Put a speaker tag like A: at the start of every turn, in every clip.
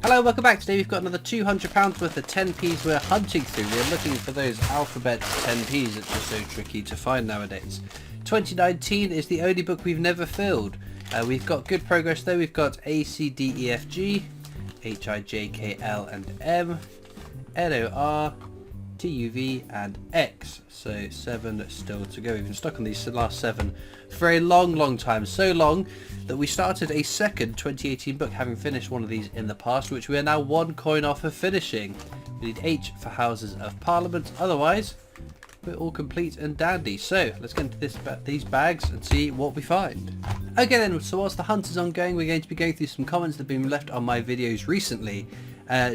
A: Hello, welcome back. Today we've got another £200 worth of 10p's we're hunting through. We're looking for those alphabet 10p's that are so tricky to find nowadays. 2019 is the only book we've never filled. We've got good progress though. We've got A, C, D, E, F, G, H, I, J, K, L and M, N, O, R, T, U, V and X. So 7 still to go. We've been stuck on these last 7 for a long time. So long that we started a second 2018 book, having finished one of these in the past, which we are now 1 coin off of finishing. We need H for Houses of Parliament, otherwise we're all complete and dandy. So let's get into these bags and see what we find. Okay then, so whilst the hunt is ongoing, we're going to be going through some comments that have been left on my videos recently.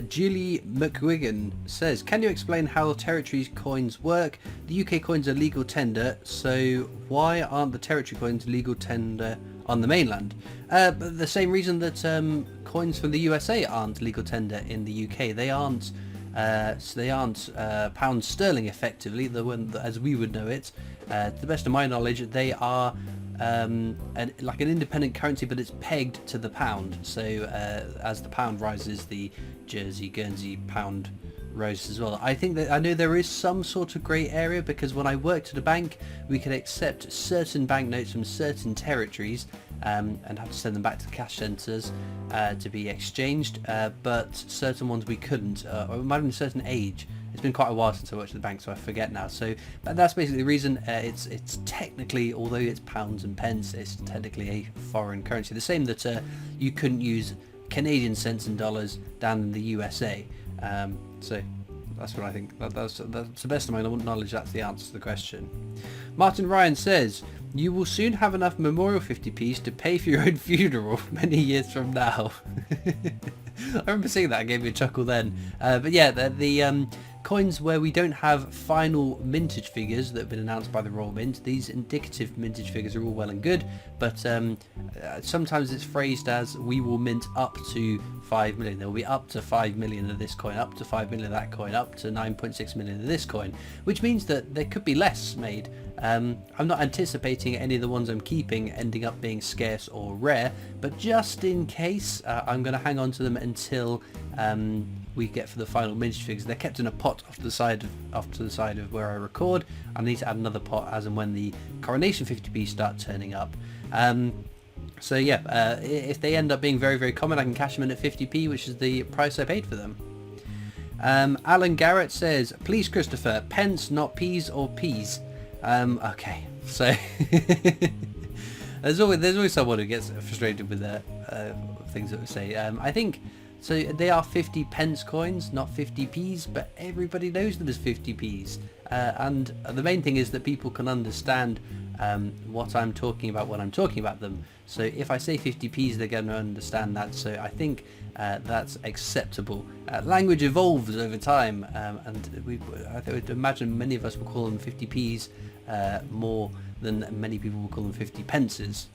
A: Julie McGuigan says, can you explain how territories coins work? The UK coins are legal tender, so why aren't the territory coins legal tender on the mainland? The same reason that coins from the USA aren't legal tender in the UK. They aren't pound sterling effectively, the one that, as we would know it. To the best of my knowledge, they are like an independent currency, but it's pegged to the pound. So as the pound rises, the Jersey, Guernsey pound rises as well. I know there is some sort of grey area, because when I worked at a bank, we could accept certain banknotes from certain territories and have to send them back to the cash centres to be exchanged, but certain ones we couldn't, or it might have been a certain age. It's been quite a while since I worked at the bank, so I forget now. So that's basically the reason. It's technically, although it's pounds and pence, it's technically a foreign currency. The same that you couldn't use Canadian cents and dollars down in the USA. So that's what I think. That's the best of my knowledge. That's the answer to the question. Martin Ryan says, you will soon have enough memorial 50p's to pay for your own funeral many years from now. I remember seeing that. It gave me a chuckle then. But yeah, the coins where we don't have final mintage figures that have been announced by the Royal Mint, these indicative mintage figures are all well and good, but sometimes it's phrased as we will mint up to 5 million. There will be up to 5 million of this coin, up to 5 million of that coin, up to 9.6 million of this coin, which means that there could be less made. I'm not anticipating any of the ones I'm keeping ending up being scarce or rare, but just in case, I'm going to hang on to them until we get for the final mintage figures. They're kept in a pot off to the side of where I record. I need to add another pot as and when the coronation 50p start turning up. So yeah, if they end up being very common, I can cash them in at 50p, which is the price I paid for them. Alan Garrett says, please Christopher, pence not peas or peas. Okay, so there's always someone who gets frustrated with things that we say. I think so. They are 50 pence coins, not 50p's, but everybody knows them as 50p's. And the main thing is that people can understand what I'm talking about when I'm talking about them. So if I say 50p's, they're going to understand that. So I think that's acceptable. Language evolves over time, and I would imagine many of us will call them 50p's more than many people will call them 50 pences.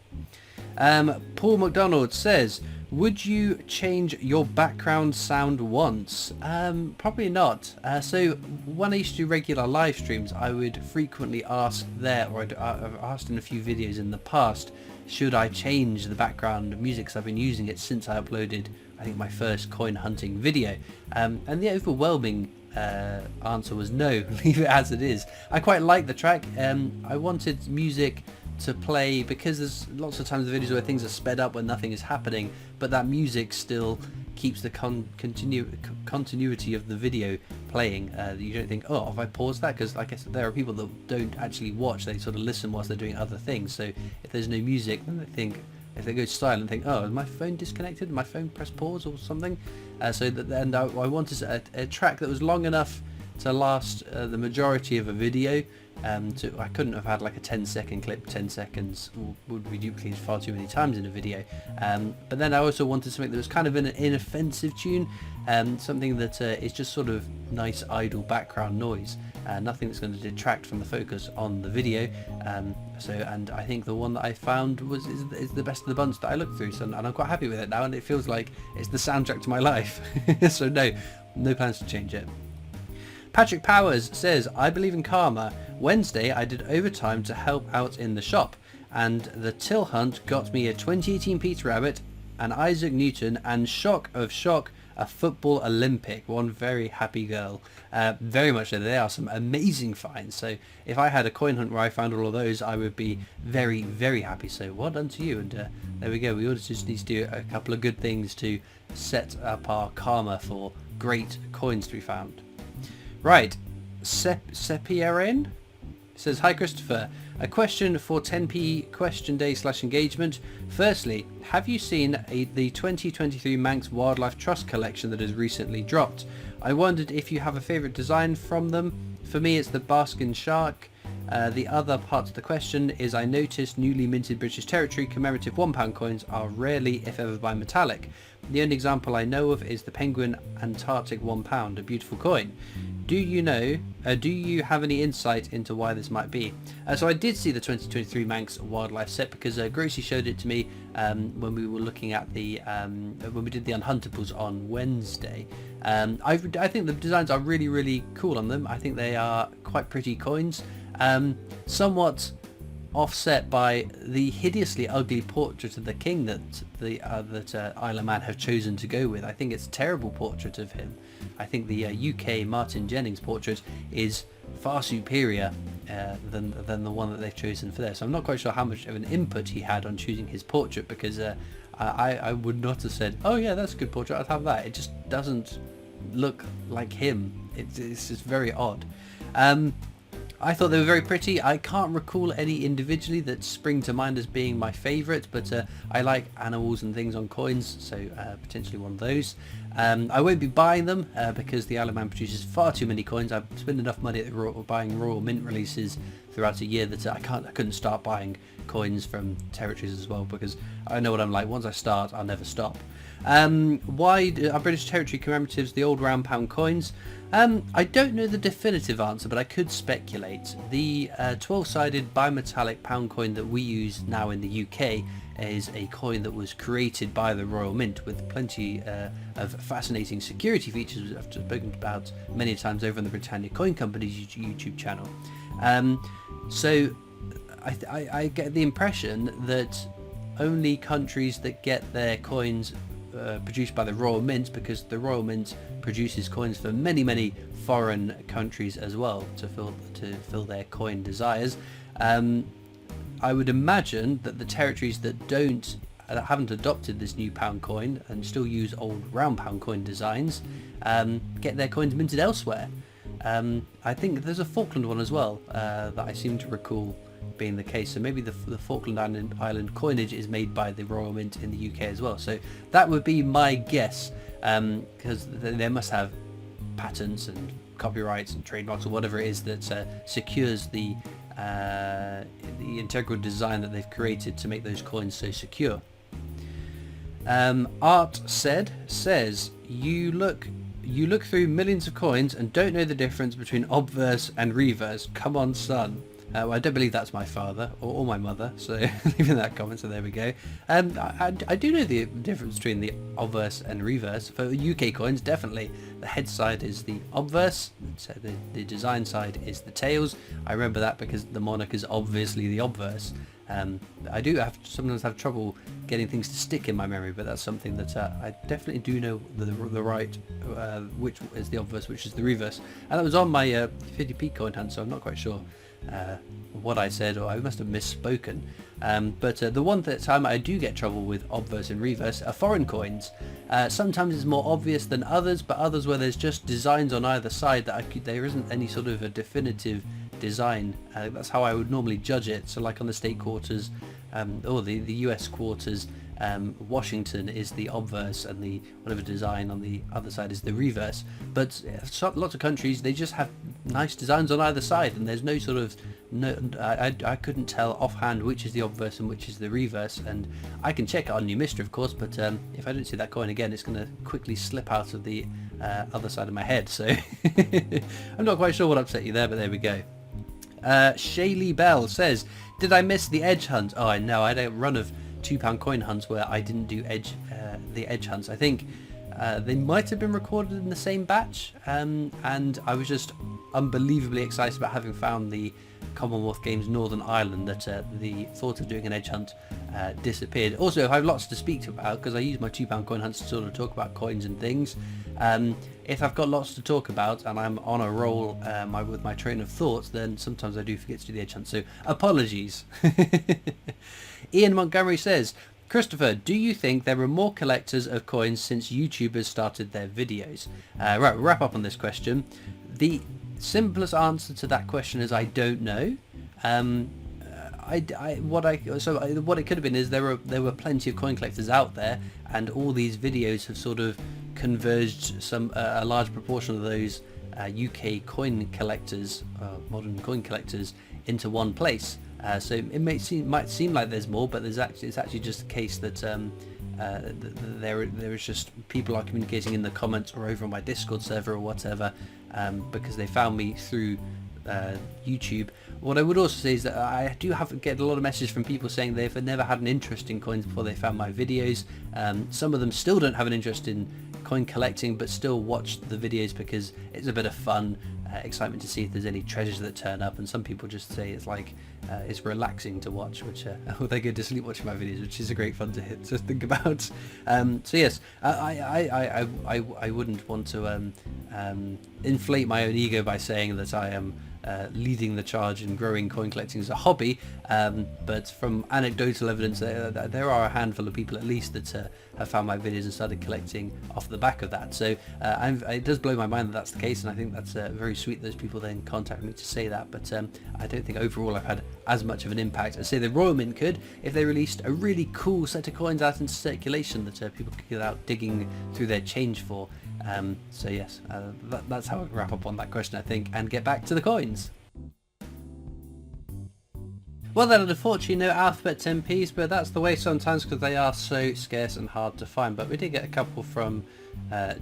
A: Paul McDonald says, would you change your background sound once? Probably not. So when I used to do regular live streams, I would frequently ask there, or I've asked in a few videos in the past, should I change the background music, because I've been using it since I uploaded, I think, my first coin hunting video. And the overwhelming answer was no, leave it as it is. I quite like the track. I wanted music to play, because there's lots of times the videos where things are sped up when nothing is happening, but that music still keeps the continuity of the video playing. You don't think, oh, have I paused that? Because like I said, there are people that don't actually watch, they sort of listen whilst they're doing other things. So if there's no music, then they think, if they go silent, think, oh, is my phone disconnected? Did my phone press pause or something? And I wanted a track that was long enough to last the majority of a video. I couldn't have had like a 10-second clip. 10 seconds would be duplicated far too many times in a video. But then I also wanted something that was kind of an inoffensive tune, something that is just sort of nice idle background noise, nothing that's going to detract from the focus on the video. And I think the one that I found is the best of the bunch that I looked through, and I'm quite happy with it now, and it feels like it's the soundtrack to my life. So no plans to change it. Patrick Powers says, I believe in karma. Wednesday I did overtime to help out in the shop, and the till hunt got me a 2018 Peter Rabbit, an Isaac Newton, and shock of shock, a football Olympic. One very happy girl. Very much so. There are some amazing finds. So if I had a coin hunt where I found all of those, I would be very, very happy. So well done to you. And there we go. We all just need to do a couple of good things to set up our karma for great coins to be found. Right. Sepiaren says, hi Christopher, a question for 10p question day / engagement. Firstly, have you seen the 2023 Manx Wildlife Trust collection that has recently dropped? I wondered if you have a favourite design from them. For me it's the Baskin Shark. The other part of the question is, I noticed newly minted British Territory commemorative £1 coins are rarely, if ever, bimetallic. The only example I know of is the Penguin Antarctic £1, a beautiful coin. Do you have any insight into why this might be? So I did see the 2023 Manx Wildlife set because Gracie showed it to me when we were looking at the when we did the Unhuntables on Wednesday. I think the designs are really, really cool on them. I think they are quite pretty coins, somewhat offset by the hideously ugly portrait of the king that Isle of Man have chosen to go with. I think it's a terrible portrait of him. I think the UK Martin Jennings portrait is far superior than the one that they've chosen for there. So I'm not quite sure how much of an input he had on choosing his portrait, because I would not have said, oh yeah, that's a good portrait, I'd have that. It just doesn't look like him. It's just very odd. I thought they were very pretty. I can't recall any individually that spring to mind as being my favourite, but I like animals and things on coins, so potentially one of those. I won't be buying them because the Isle of Man produces far too many coins. I've spent enough money at buying Royal Mint releases throughout a year that I couldn't start buying coins from territories as well, because I know what I'm like. Once I start, I'll never stop. Why are British Territory commemoratives the old round pound coins? I don't know the definitive answer, but I could speculate. The 12-sided bimetallic pound coin that we use now in the UK is a coin that was created by the Royal Mint with plenty of fascinating security features I've spoken about many times over on the Britannia Coin Company's YouTube channel. So I get the impression that only countries that get their coins produced by the Royal Mint, because the Royal Mint produces coins for many foreign countries as well to fill their coin desires. I would imagine that the territories that haven't adopted this new pound coin and still use old round pound coin designs get their coins minted elsewhere. I think there's a Falkland one as well that I seem to recall being the case, so maybe the Falkland Island coinage is made by the Royal Mint in the UK as well. So that would be my guess, because they must have patents and copyrights and trademarks or whatever it is that secures the integral design that they've created to make those coins so secure. Art says you look through millions of coins and don't know the difference between obverse and reverse. Come on, son. Well, I don't believe that's my father or my mother, so leaving that comment, so there we go. I do know the difference between the obverse and reverse. For UK coins, definitely. The head side is the obverse, so the design side is the tails. I remember that because the monarch is obviously the obverse. I do sometimes have trouble getting things to stick in my memory, but that's something that I definitely do know the right, which is the obverse, which is the reverse. And that was on my 50p coin hunt, so I'm not quite sure what I said, or I must have misspoken. But the one time I do get trouble with obverse and reverse are foreign coins. Sometimes it's more obvious than others, but others where there's just designs on either side that there isn't any sort of a definitive design. That's how I would normally judge it. So like on the state quarters or the US quarters, Washington is the obverse and the whatever design on the other side is the reverse. But lots of countries, they just have nice designs on either side, and there's no sort of I couldn't tell offhand which is the obverse and which is the reverse. And I can check it on New Mystery, of course, but if I don't see that coin again, it's going to quickly slip out of the other side of my head. So I'm not quite sure what upset you there, but there we go. Shaylee Bell says, did I miss the edge hunt? Oh, I know. I had a run of £2 coin hunts where I didn't do the edge hunts. I think they might have been recorded in the same batch, and I was just unbelievably excited about having found the Commonwealth Games Northern Ireland that the thought of doing an edge hunt disappeared. Also, I have lots to speak about because I use my £2 coin hunts to sort of talk about coins and things. If I've got lots to talk about and I'm on a roll with my train of thoughts, then sometimes I do forget to do the edge hunt, so apologies. Ian Montgomery says, Christopher, do you think there are more collectors of coins since YouTubers started their videos? Right, we'll wrap up on this question. The simplest answer to that question is I don't know. What it could have been is there were plenty of coin collectors out there, and all these videos have sort of converged a large proportion of those UK coin collectors, modern coin collectors, into one place. So it might seem like there's more, but it's actually just a case that there is just people are communicating in the comments or over on my Discord server or whatever, because they found me through YouTube. What I would also say is that I do get a lot of messages from people saying they've never had an interest in coins before they found my videos. Some of them still don't have an interest in coin collecting, but still watch the videos because it's a bit of fun, excitement to see if there's any treasures that turn up. And some people just say it's like it's relaxing to watch, which they go to sleep watching my videos, which is a great fun to think about. So yes, I wouldn't want to inflate my own ego by saying that I am leading the charge in growing coin collecting as a hobby, but from anecdotal evidence there are a handful of people at least that have found my videos and started collecting off the back of that. So it does blow my mind that that's the case, and I think that's very sweet those people then contact me to say that, but I don't think overall I've had as much of an impact as say the Royal Mint could if they released a really cool set of coins out into circulation that people could get out digging through their change for. So yes, that's how I wrap up on that question, I think, and get back to the coins. Well then, unfortunately no alphabet 10p's, but that's the way sometimes because they are so scarce and hard to find. But we did get a couple from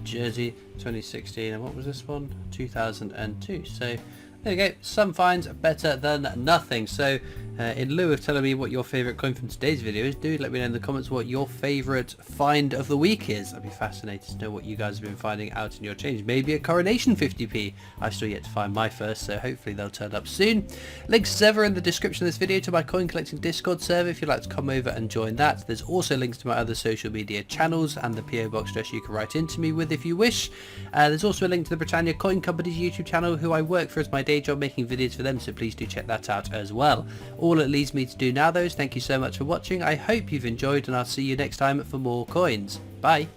A: Jersey 2016, and what was this one? 2002. So there you go, some finds better than nothing. So in lieu of telling me what your favourite coin from today's video is, do let me know in the comments what your favourite find of the week is. I'd be fascinated to know what you guys have been finding out in your change. Maybe a Coronation 50p. I've still yet to find my first, so hopefully they'll turn up soon. Links as ever in the description of this video to my coin collecting Discord server if you'd like to come over and join that. There's also links to my other social media channels and the PO box address you can write into me with if you wish. There's also a link to the Britannia Coin Company's YouTube channel, who I work for as my day job making videos for them, so please do check that out as well. All it leaves me to do now though is thank you so much for watching. I hope you've enjoyed, and I'll see you next time for more coins. Bye.